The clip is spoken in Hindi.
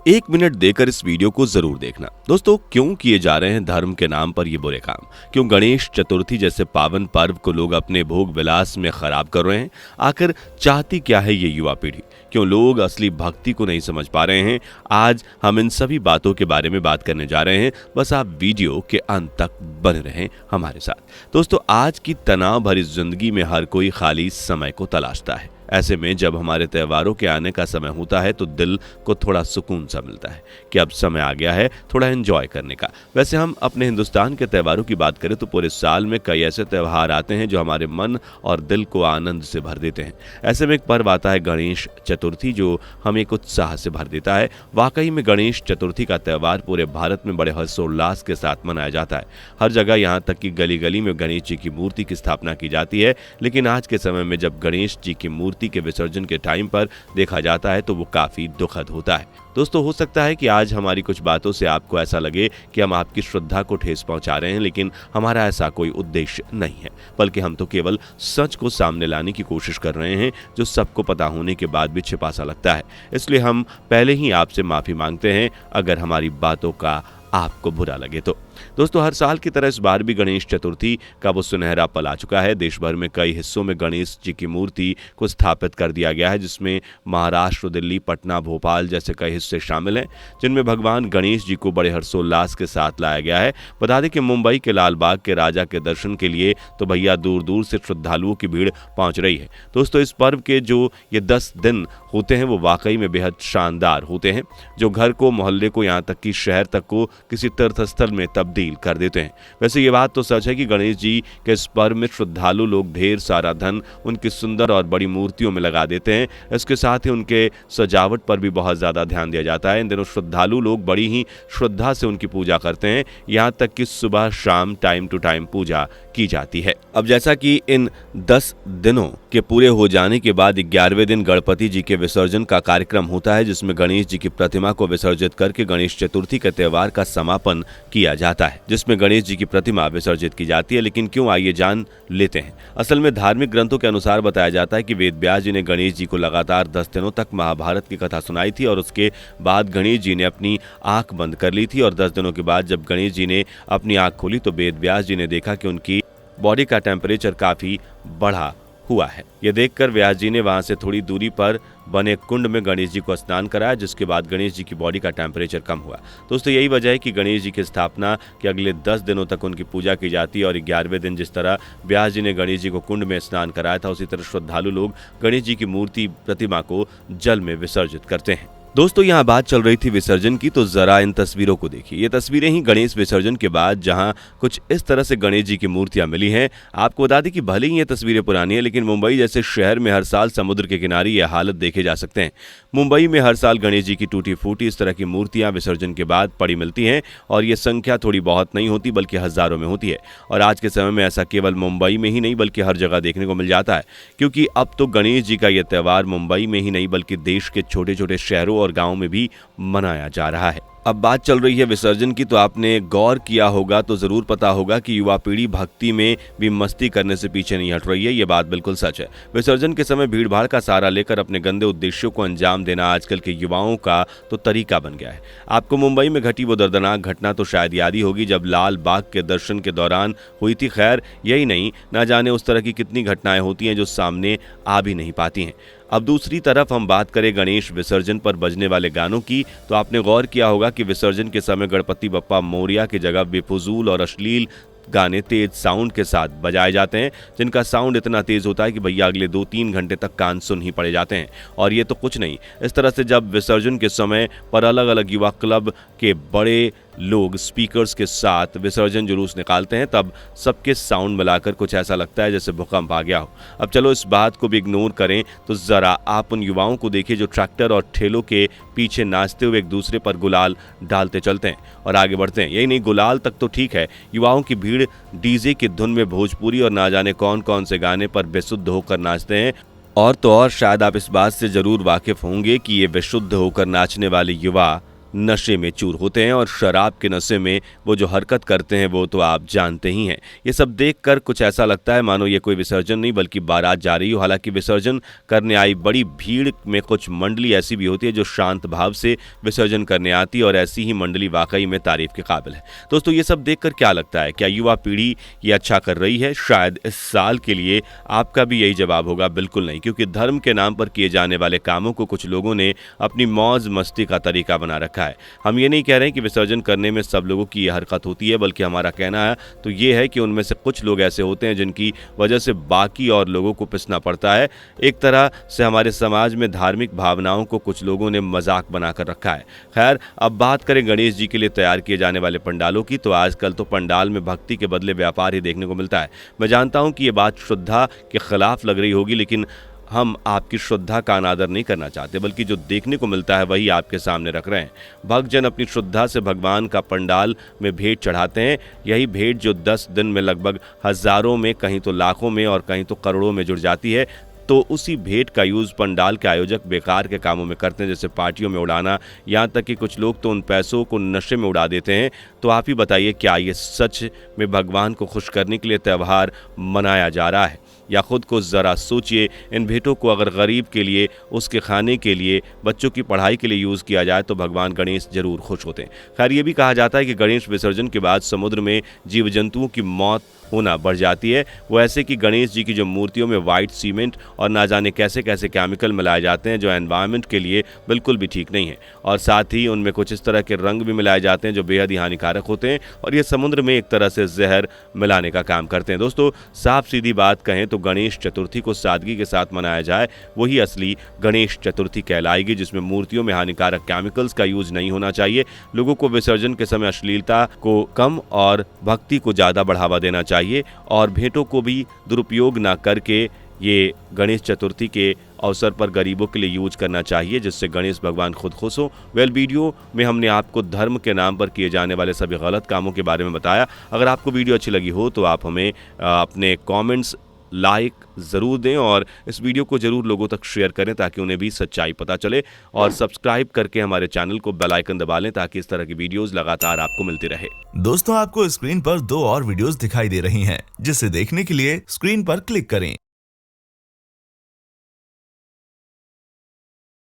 एक मिनट देकर इस वीडियो को जरूर देखना। दोस्तों, क्यों किए जा रहे हैं धर्म के नाम पर ये बुरे काम? क्यों गणेश चतुर्थी जैसे पावन पर्व को लोग अपने भोग विलास में खराब कर रहे हैं? आखिर चाहती क्या है ये युवा पीढ़ी? क्यों लोग असली भक्ति को नहीं समझ पा रहे हैं? आज हम इन सभी बातों के बारे में बात करने जा रहे हैं। बस आप वीडियो के अंत तक बने रहें हमारे साथ। दोस्तों, आज की तनाव भरी जिंदगी में हर कोई खाली समय को तलाशता है। ऐसे में जब हमारे त्योहारों के आने का समय होता है तो दिल को थोड़ा सुकून सा मिलता है कि अब समय आ गया है थोड़ा एंजॉय करने का। वैसे हम अपने हिंदुस्तान के त्योहारों की बात करें तो पूरे साल में कई ऐसे त्योहार आते हैं जो हमारे मन और दिल को आनंद से भर देते हैं। ऐसे में एक पर्व आता है गणेश चतुर्थी, जो हमें एक उत्साह से भर देता है। वाकई में गणेश चतुर्थी का त्यौहार पूरे भारत में बड़े हर्षोल्लास के साथ मनाया जाता है। हर जगह, यहाँ तक कि गली गली में गणेश जी की मूर्ति की स्थापना की जाती है। लेकिन आज के समय में जब गणेश जी की मूर्ति के विसर्जन के टाइम पर देखा जाता है तो वो काफी दुखद होता है। दोस्तों, हो सकता है कि आज हमारी कुछ बातों से आपको ऐसा लगे कि हम आपकी श्रद्धा को ठेस पहुंचा रहे हैं, लेकिन हमारा ऐसा कोई उद्देश्य नहीं है, बल्कि हम तो केवल सच को सामने लाने की कोशिश कर रहे हैं, जो सबको पता होने के बाद भी छिपा सा लगता है। इसलिए हम पहले ही आपसे माफी मांगते हैं अगर हमारी बातों का आपको बुरा लगे तो। दोस्तों, हर साल की तरह इस बार भी गणेश चतुर्थी का वो सुनहरा पल आ चुका है। देश भर में कई हिस्सों में गणेश जी की मूर्ति को स्थापित कर दिया गया है, जिसमें महाराष्ट्र, दिल्ली, पटना, भोपाल जैसे कई हिस्से शामिल हैं, जिनमें भगवान गणेश जी को बड़े हर्षोल्लास के साथ लाया गया है। बता दें कि मुंबई के लालबाग के राजा के दर्शन के लिए तो भैया दूर दूर से श्रद्धालुओं की भीड़ पहुंच रही है। दोस्तों, इस पर्व के जो ये 10 दिन होते हैं वो वाकई में बेहद शानदार होते हैं, जो घर को, मोहल्ले को, यहाँ तक कि शहर तक को किसी तीर्थस्थल में तब्दील कर देते हैं। वैसे ये बात तो सच है कि गणेश जी के इस पर्व में श्रद्धालु लोग ढेर सारा धन उनकी सुंदर और बड़ी मूर्तियों में लगा देते हैं। इसके साथ ही उनके सजावट पर भी बहुत ज्यादा ध्यान दिया जाता है। इन दिनों श्रद्धालु लोग बड़ी ही श्रद्धा से उनकी पूजा करते हैं, यहाँ तक कि सुबह शाम टाइम टू टाइम पूजा की जाती है। अब जैसा कि इन 10 दिनों के पूरे हो जाने के बाद 11वें दिन गणपति जी के विसर्जन का कार्यक्रम होता है, जिसमें गणेश जी की प्रतिमा को विसर्जित करके गणेश चतुर्थी के त्यौहार का समापन किया जाता है, जिसमें गणेश जी की प्रतिमा विसर्जित की जाती है। लेकिन क्यों, आइए जान लेते हैं। असल में धार्मिक ग्रंथों के अनुसार बताया जाता है कि वेद व्यास जी ने गणेश जी को लगातार 10 दिनों तक महाभारत की कथा सुनाई थी और उसके बाद गणेश जी ने अपनी आंख बंद कर ली थी। और 10 दिनों के बाद जब गणेश जी ने अपनी आंख खोली तो वेद व्यास जी ने देखा कि उनकी बॉडी का टेम्परेचर काफी बढ़ा हुआ है। ये देखकर व्यास जी ने वहां से थोड़ी दूरी पर बने कुंड में गणेश जी को स्नान कराया, जिसके बाद गणेश जी की बॉडी का टेम्परेचर कम हुआ। दोस्तों, यही वजह है कि गणेश जी की स्थापना के अगले 10 दिनों तक उनकी पूजा की जाती है। और 11वें दिन जिस तरह व्यास जी ने गणेश जी को कुंड में स्नान कराया था, उसी तरह श्रद्धालु लोग गणेश जी की मूर्ति, प्रतिमा को जल में विसर्जित करते हैं। दोस्तों, यहाँ बात चल रही थी विसर्जन की, तो जरा इन तस्वीरों को देखिए। ये तस्वीरें ही गणेश विसर्जन के बाद जहाँ कुछ इस तरह से गणेश जी की मूर्तियां मिली हैं। आपको बता दें कि भले ही ये तस्वीरें पुरानी है, लेकिन मुंबई जैसे शहर में हर साल समुद्र के किनारे ये हालत देखे जा सकते हैं। मुंबई में हर साल गणेश जी की टूटी फूटी इस तरह की मूर्तियां विसर्जन के बाद पड़ी मिलती हैं, और ये संख्या थोड़ी बहुत नहीं होती बल्कि हजारों में होती है। और आज के समय में ऐसा केवल मुंबई में ही नहीं बल्कि हर जगह देखने को मिल जाता है, क्योंकि अब तो गणेश जी का यह त्यौहार मुंबई में ही नहीं बल्कि देश के छोटे छोटे शहरों और गाँव में भी मनाया जा रहा है। अब बात चल रही है विसर्जन की, तो आपने गौर किया होगा तो जरूर पता होगा कि युवा पीढ़ी भक्ति में भी मस्ती करने से पीछे नहीं हट रही है। ये बात बिल्कुल सच है। विसर्जन के समय भीड़भाड़ का सहारा लेकर अपने गंदे उद्देश्यों को अंजाम देना आजकल के युवाओं का तो तरीका बन गया है। आपको मुंबई में घटी वो दर्दनाक घटना तो शायद याद ही होगी, जब लाल बाग के दर्शन के दौरान हुई थी। खैर, यही नहीं, ना जाने उस तरह की कितनी घटनाएं होती हैं जो सामने आ भी नहीं पाती हैं। अब दूसरी तरफ हम बात करें गणेश विसर्जन पर बजने वाले गानों की, तो आपने गौर किया होगा कि विसर्जन के समय गणपति बप्पा मोरिया की जगह बेफजूल और अश्लील गाने तेज साउंड के साथ बजाए जाते हैं, जिनका साउंड इतना तेज होता है कि भैया अगले 2-3 घंटे तक कान सुन ही पड़े जाते हैं। और ये तो कुछ नहीं, इस तरह से जब विसर्जन के समय पर अलग अलग युवा क्लब के बड़े लोग स्पीकर्स के साथ विसर्जन जुलूस निकालते हैं, तब सबके साउंड मिलाकर कुछ ऐसा लगता है जैसे भूकंप आ गया हो। अब चलो इस बात को भी इग्नोर करें तो जरा आप उन युवाओं को देखिए जो ट्रैक्टर और ठेलों के पीछे नाचते हुए एक दूसरे पर गुलाल डालते चलते हैं और आगे बढ़ते हैं। यही नहीं, गुलाल तक तो ठीक है, युवाओं की भीड़ डीजे की धुन में भोजपुरी और ना जाने कौन कौन से गाने पर बेसुध होकर नाचते हैं। और तो और शायद आप इस बात से जरूर वाकिफ होंगे कि ये बेशुद्ध होकर नाचने वाले युवा नशे में चूर होते हैं और शराब के नशे में वो जो हरकत करते हैं वो तो आप जानते ही हैं। ये सब देखकर कुछ ऐसा लगता है मानो ये कोई विसर्जन नहीं बल्कि बारात जा रही हो। हालांकि विसर्जन करने आई बड़ी भीड़ में कुछ मंडली ऐसी भी होती है जो शांत भाव से विसर्जन करने आती है और ऐसी ही मंडली वाकई में तारीफ के काबिल है। दोस्तों ये सब देखकर क्या लगता है, क्या युवा पीढ़ी ये अच्छा कर रही है? शायद इस साल के लिए आपका भी यही जवाब होगा, बिल्कुल नहीं, क्योंकि धर्म के नाम पर किए जाने वाले कामों को कुछ लोगों ने अपनी मौज मस्ती का तरीका बना रखा है। हम ये नहीं कह रहे हैं कि विसर्जन करने में सब लोगों की ये हरकत होती है, बल्कि हमारा कहना है तो ये है कि उनमें से कुछ लोग ऐसे होते हैं जिनकी वजह से बाकी और लोगों को पिसना पड़ता है। एक तरह से हमारे समाज में धार्मिक भावनाओं को कुछ लोगों ने मजाक बनाकर रखा है। खैर, अब बात करें गणेश जी के लिए तैयार किए जाने वाले पंडालों की, तो आजकल तो पंडाल में भक्ति के बदले व्यापार ही देखने को मिलता है। मैं जानता हूं कि ये बात श्रद्धा के खिलाफ लग रही होगी, लेकिन हम आपकी श्रद्धा का अनादर नहीं करना चाहते, बल्कि जो देखने को मिलता है वही आपके सामने रख रहे हैं। भक्तजन अपनी श्रद्धा से भगवान का पंडाल में भेंट चढ़ाते हैं। यही भेंट जो 10 दिन में लगभग हजारों में, कहीं तो लाखों में और कहीं तो करोड़ों में जुड़ जाती है, तो उसी भेंट का यूज़ पंडाल के आयोजक बेकार के कामों में करते हैं, जैसे पार्टियों में उड़ाना। यहाँ तक कि कुछ लोग तो उन पैसों को नशे में उड़ा देते हैं। तो आप ही बताइए, क्या ये सच में भगवान को खुश करने के लिए त्यौहार मनाया जा रहा है? या खुद को ज़रा सोचिए, इन भेंटों को अगर गरीब के लिए, उसके खाने के लिए, बच्चों की पढ़ाई के लिए यूज़ किया जाए तो भगवान गणेश जरूर खुश होते हैं। खैर, ये भी कहा जाता है कि गणेश विसर्जन के बाद समुद्र में जीव जंतुओं की मौत होना बढ़ जाती है। वो ऐसे कि गणेश जी की जो मूर्तियों में वाइट सीमेंट और ना जाने कैसे कैसे केमिकल मिलाए जाते हैं जो एनवायरनमेंट के लिए बिल्कुल भी ठीक नहीं है, और साथ ही उनमें कुछ इस तरह के रंग भी मिलाए जाते हैं जो बेहद ही हानिकारक होते हैं, और ये समुद्र में एक तरह से जहर मिलाने का काम करते हैं। दोस्तों, साफ सीधी बात कहें तो गणेश चतुर्थी को सादगी के साथ मनाया जाए वही असली गणेश चतुर्थी कहलाएगी, जिसमें मूर्तियों में हानिकारक केमिकल्स का यूज नहीं होना चाहिए। लोगों को विसर्जन के समय अश्लीलता को कम और भक्ति को ज़्यादा बढ़ावा देना चाहिए, और भेंटों को भी दुरुपयोग ना करके ये गणेश चतुर्थी के अवसर पर गरीबों के लिए यूज करना चाहिए, जिससे गणेश भगवान खुद खुश हो। वीडियो में हमने आपको धर्म के नाम पर किए जाने वाले सभी गलत कामों के बारे में बताया। अगर आपको वीडियो अच्छी लगी हो तो आप हमें अपने कमेंट्स लाइक ज़रूर दें और इस वीडियो को ज़रूर लोगों तक शेयर करें ताकि उन्हें भी सच्चाई पता चले, और सब्सक्राइब करके हमारे चैनल को बेल आइकन दबा लें ताकि इस तरह की वीडियोस लगातार आपको मिलती रहे। दोस्तों, आपको स्क्रीन पर 2 और वीडियोस दिखाई दे रही हैं, जिसे देखने के लिए स्क्रीन पर क्लिक करें।